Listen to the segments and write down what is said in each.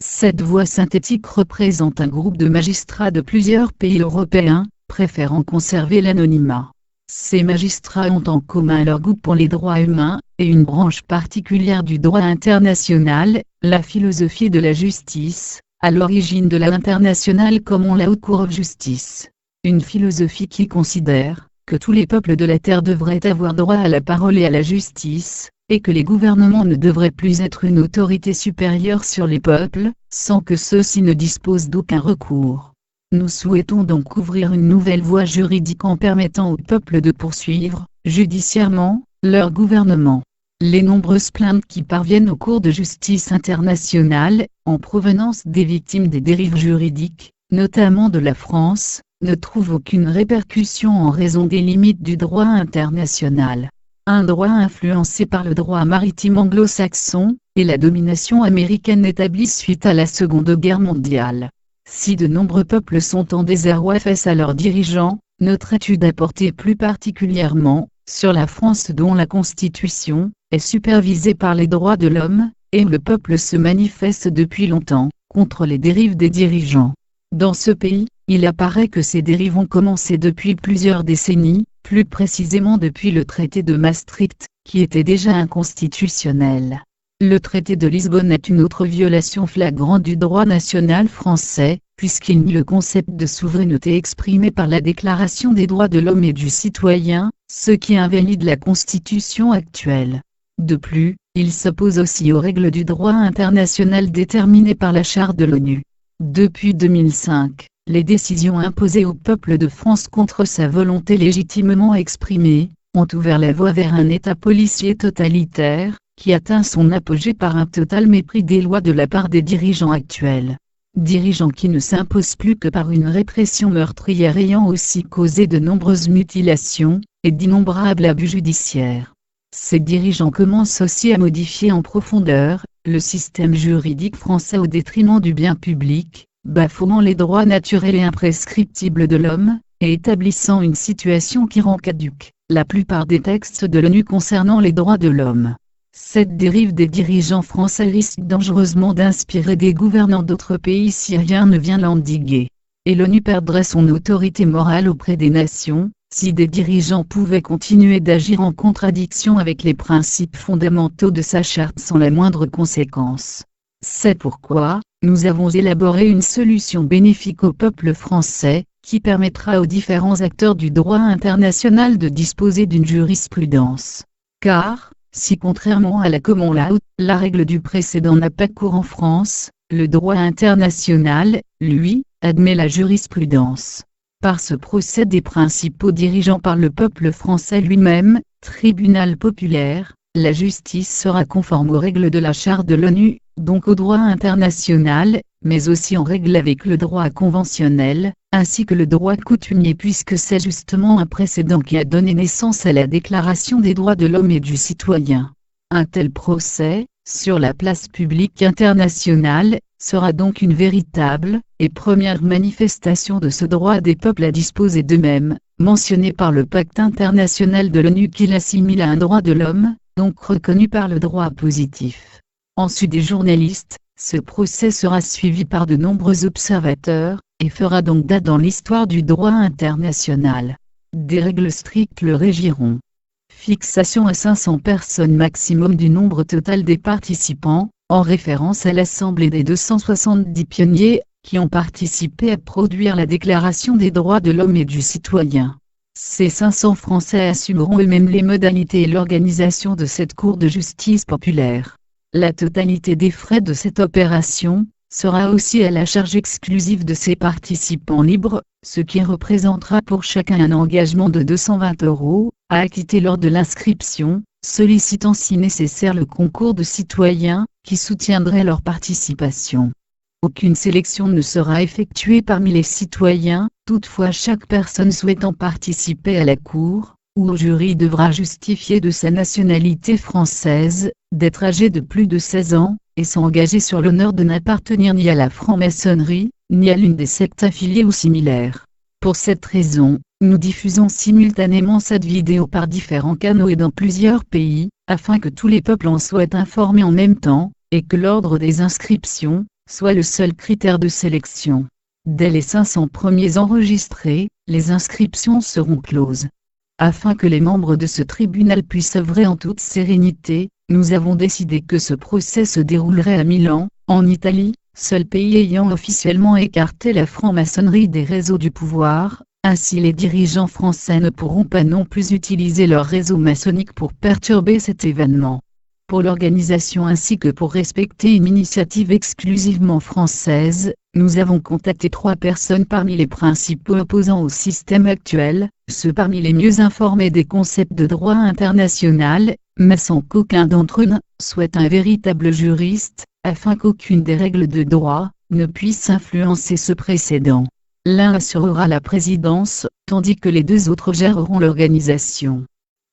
Cette voix synthétique représente un groupe de magistrats de plusieurs pays européens, préférant conserver l'anonymat. Ces magistrats ont en commun leur goût pour les droits humains, et une branche particulière du droit international, la philosophie de la justice, à l'origine de l'International Common Law Court of Justice. Une philosophie qui considère que tous les peuples de la Terre devraient avoir droit à la parole et à la justice, et que les gouvernements ne devraient plus être une autorité supérieure sur les peuples, sans que ceux-ci ne disposent d'aucun recours. Nous souhaitons donc ouvrir une nouvelle voie juridique en permettant aux peuples de poursuivre, judiciairement, leur gouvernement. Les nombreuses plaintes qui parviennent aux cours de justice internationale, en provenance des victimes des dérives juridiques, notamment de la France, ne trouvent aucune répercussion en raison des limites du droit international. Un droit influencé par le droit maritime anglo-saxon, et la domination américaine établie suite à la Seconde Guerre mondiale. Si de nombreux peuples sont en désarroi face à leurs dirigeants, notre étude a porté plus particulièrement sur la France dont la Constitution est supervisée par les droits de l'homme, et où le peuple se manifeste depuis longtemps contre les dérives des dirigeants. Dans ce pays, il apparaît que ces dérives ont commencé depuis plusieurs décennies, plus précisément depuis le traité de Maastricht, qui était déjà inconstitutionnel. Le traité de Lisbonne est une autre violation flagrante du droit national français, puisqu'il nie le concept de souveraineté exprimé par la Déclaration des droits de l'homme et du citoyen, ce qui invalide la Constitution actuelle. De plus, il s'oppose aussi aux règles du droit international déterminées par la Charte de l'ONU. Depuis 2005, les décisions imposées au peuple de France contre sa volonté légitimement exprimée, ont ouvert la voie vers un État policier totalitaire, qui atteint son apogée par un total mépris des lois de la part des dirigeants actuels. Dirigeants qui ne s'imposent plus que par une répression meurtrière ayant aussi causé de nombreuses mutilations, et d'innombrables abus judiciaires. Ces dirigeants commencent aussi à modifier en profondeur le système juridique français au détriment du bien public, bafouant les droits naturels et imprescriptibles de l'homme, et établissant une situation qui rend caduque la plupart des textes de l'ONU concernant les droits de l'homme. Cette dérive des dirigeants français risque dangereusement d'inspirer des gouvernants d'autres pays si rien ne vient l'endiguer. Et l'ONU perdrait son autorité morale auprès des nations, si des dirigeants pouvaient continuer d'agir en contradiction avec les principes fondamentaux de sa charte sans la moindre conséquence. C'est pourquoi, nous avons élaboré une solution bénéfique au peuple français, qui permettra aux différents acteurs du droit international de disposer d'une jurisprudence. Car, si contrairement à la common law, la règle du précédent n'a pas cours en France, le droit international, lui, admet la jurisprudence. Par ce procès des principaux dirigeants par le peuple français lui-même, tribunal populaire, la justice sera conforme aux règles de la Charte de l'ONU, donc au droit international, mais aussi en règle avec le droit conventionnel, ainsi que le droit coutumier puisque c'est justement un précédent qui a donné naissance à la Déclaration des droits de l'homme et du citoyen. Un tel procès, sur la place publique internationale, sera donc une véritable et première manifestation de ce droit des peuples à disposer d'eux-mêmes, mentionné par le pacte international de l'ONU qui l'assimile à un droit de l'homme, donc reconnu par le droit positif. Ensuite des journalistes, ce procès sera suivi par de nombreux observateurs, et fera donc date dans l'histoire du droit international. Des règles strictes le régiront. Fixation à 500 personnes maximum du nombre total des participants, en référence à l'Assemblée des 270 pionniers, qui ont participé à produire la Déclaration des droits de l'homme et du citoyen. Ces 500 Français assumeront eux-mêmes les modalités et l'organisation de cette Cour de justice populaire. La totalité des frais de cette opération sera aussi à la charge exclusive de ses participants libres, ce qui représentera pour chacun un engagement de 220 € à acquitter lors de l'inscription, sollicitant si nécessaire le concours de citoyens, qui soutiendraient leur participation. Aucune sélection ne sera effectuée parmi les citoyens, toutefois chaque personne souhaitant participer à la Cour, ou au jury devra justifier de sa nationalité française, d'être âgé de plus de 16 ans, et s'engager sur l'honneur de n'appartenir ni à la franc-maçonnerie, ni à l'une des sectes affiliées ou similaires. Pour cette raison, nous diffusons simultanément cette vidéo par différents canaux et dans plusieurs pays, afin que tous les peuples en soient informés en même temps, et que l'ordre des inscriptions soit le seul critère de sélection. Dès les 500 premiers enregistrés, les inscriptions seront closes. Afin que les membres de ce tribunal puissent œuvrer en toute sérénité, nous avons décidé que ce procès se déroulerait à Milan, en Italie, seul pays ayant officiellement écarté la franc-maçonnerie des réseaux du pouvoir. Ainsi les dirigeants français ne pourront pas non plus utiliser leur réseau maçonnique pour perturber cet événement. Pour l'organisation ainsi que pour respecter une initiative exclusivement française, nous avons contacté 3 personnes parmi les principaux opposants au système actuel, ceux parmi les mieux informés des concepts de droit international, mais sans qu'aucun d'entre eux ne soit un véritable juriste, afin qu'aucune des règles de droit ne puisse influencer ce précédent. L'un assurera la présidence, tandis que les 2 autres géreront l'organisation.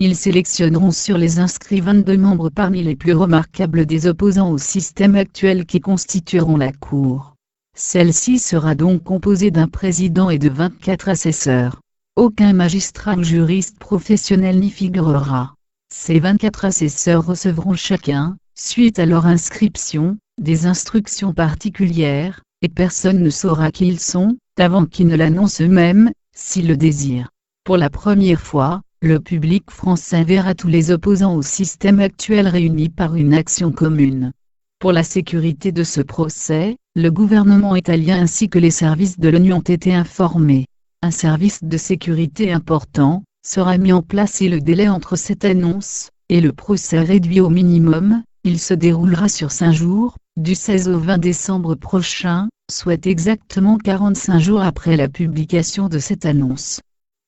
Ils sélectionneront sur les inscrits 22 membres parmi les plus remarquables des opposants au système actuel qui constitueront la Cour. Celle-ci sera donc composée d'un président et de 24 assesseurs. Aucun magistrat ou juriste professionnel n'y figurera. Ces 24 assesseurs recevront chacun, suite à leur inscription, des instructions particulières, et personne ne saura qui ils sont, avant qu'ils ne l'annoncent eux-mêmes, s'ils le désirent. Pour la première fois, le public français verra tous les opposants au système actuel réunis par une action commune. Pour la sécurité de ce procès, le gouvernement italien ainsi que les services de l'ONU ont été informés. Un service de sécurité important sera mis en place et le délai entre cette annonce et le procès réduit au minimum. Il se déroulera sur 5 jours, du 16 au 20 décembre prochain, soit exactement 45 jours après la publication de cette annonce.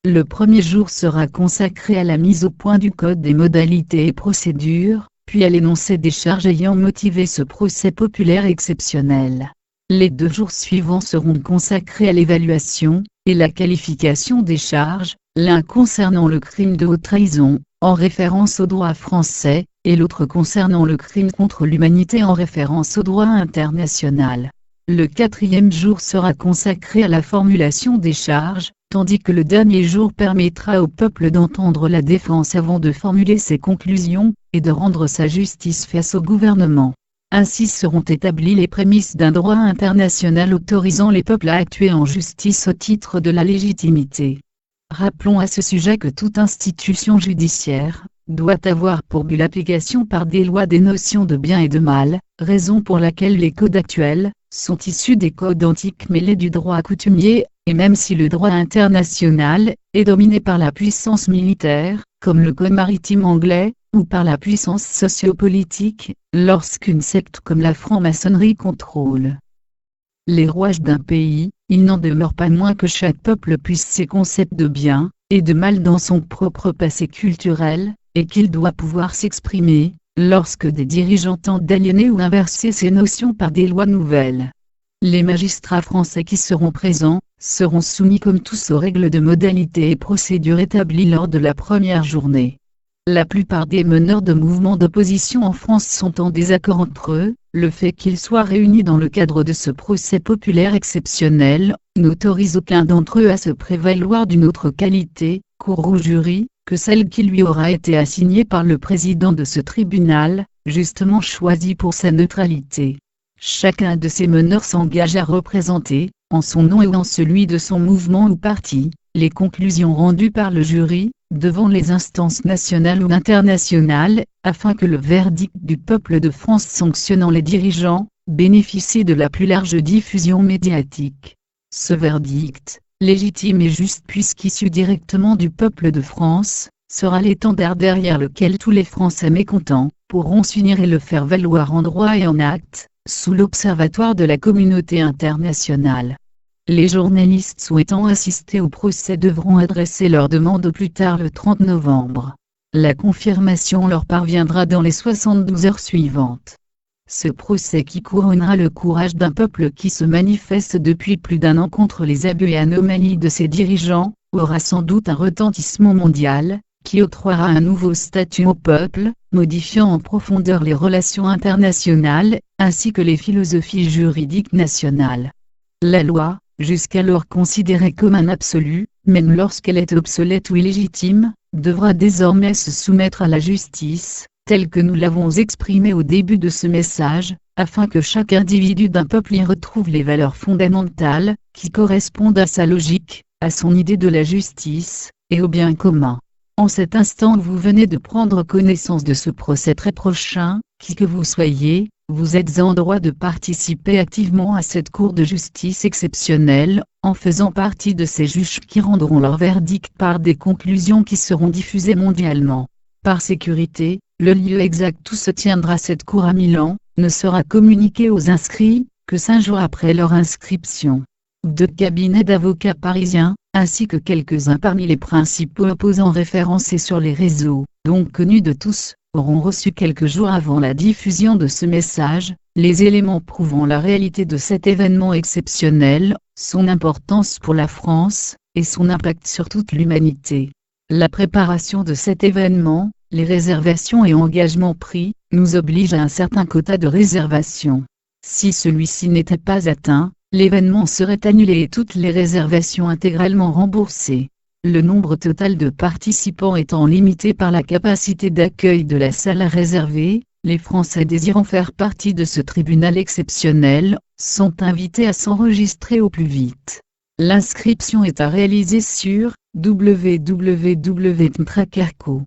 Le premier jour sera consacré à la mise au point du Code des modalités et procédures, puis à l'énoncé des charges ayant motivé ce procès populaire exceptionnel. Les 2 jours suivants seront consacrés à l'évaluation et la qualification des charges, l'un concernant le crime de haute trahison, en référence au droit français, et l'autre concernant le crime contre l'humanité en référence au droit international. Le 4e jour sera consacré à la formulation des charges, tandis que le dernier jour permettra au peuple d'entendre la défense avant de formuler ses conclusions, et de rendre sa justice face au gouvernement. Ainsi seront établies les prémices d'un droit international autorisant les peuples à actuer en justice au titre de la légitimité. Rappelons à ce sujet que toute institution judiciaire doit avoir pour but l'application par des lois des notions de bien et de mal, raison pour laquelle les codes actuels sont issus des codes antiques mêlés du droit coutumier, et même si le droit international est dominé par la puissance militaire, comme le code maritime anglais, ou par la puissance sociopolitique, lorsqu'une secte comme la franc-maçonnerie contrôle les rouages d'un pays, il n'en demeure pas moins que chaque peuple puisse ses concepts de bien et de mal dans son propre passé culturel, et qu'il doit pouvoir s'exprimer, lorsque des dirigeants tentent d'aliéner ou inverser ces notions par des lois nouvelles. Les magistrats français qui seront présents, seront soumis comme tous aux règles de modalités et procédures établies lors de la première journée. La plupart des meneurs de mouvements d'opposition en France sont en désaccord entre eux. Le fait qu'ils soient réunis dans le cadre de ce procès populaire exceptionnel, n'autorise aucun d'entre eux à se prévaloir d'une autre qualité, cour ou jury, que celle qui lui aura été assignée par le président de ce tribunal, justement choisi pour sa neutralité. Chacun de ces meneurs s'engage à représenter, en son nom et en celui de son mouvement ou parti, les conclusions rendues par le jury, devant les instances nationales ou internationales, afin que le verdict du peuple de France sanctionnant les dirigeants, bénéficie de la plus large diffusion médiatique. Ce verdict, légitime et juste puisqu'issu directement du peuple de France, sera l'étendard derrière lequel tous les Français mécontents pourront s'unir et le faire valoir en droit et en acte, sous l'observatoire de la communauté internationale. Les journalistes souhaitant assister au procès devront adresser leur demande au plus tard le 30 novembre. La confirmation leur parviendra dans les 72 heures suivantes. Ce procès qui couronnera le courage d'un peuple qui se manifeste depuis plus d'1 an contre les abus et anomalies de ses dirigeants, aura sans doute un retentissement mondial, qui octroiera un nouveau statut au peuple, modifiant en profondeur les relations internationales, ainsi que les philosophies juridiques nationales. La loi, jusqu'alors considérée comme un absolu, même lorsqu'elle est obsolète ou illégitime, devra désormais se soumettre à la justice, telle que nous l'avons exprimé au début de ce message, afin que chaque individu d'un peuple y retrouve les valeurs fondamentales, qui correspondent à sa logique, à son idée de la justice, et au bien commun. En cet instant où vous venez de prendre connaissance de ce procès très prochain, qui que vous soyez, vous êtes en droit de participer activement à cette cour de justice exceptionnelle, en faisant partie de ces juges qui rendront leur verdict par des conclusions qui seront diffusées mondialement. Par sécurité, le lieu exact où se tiendra cette cour à Milan, ne sera communiqué aux inscrits, que 5 jours après leur inscription. 2 cabinets d'avocats parisiens, ainsi que quelques-uns parmi les principaux opposants référencés sur les réseaux, donc connus de tous, auront reçu quelques jours avant la diffusion de ce message, les éléments prouvant la réalité de cet événement exceptionnel, son importance pour la France, et son impact sur toute l'humanité. La préparation de cet événement, les réservations et engagements pris, nous oblige à un certain quota de réservation. Si celui-ci n'était pas atteint, l'événement serait annulé et toutes les réservations intégralement remboursées. Le nombre total de participants étant limité par la capacité d'accueil de la salle réservée, les Français désirant faire partie de ce tribunal exceptionnel, sont invités à s'enregistrer au plus vite. L'inscription est à réaliser sur www.tracarco.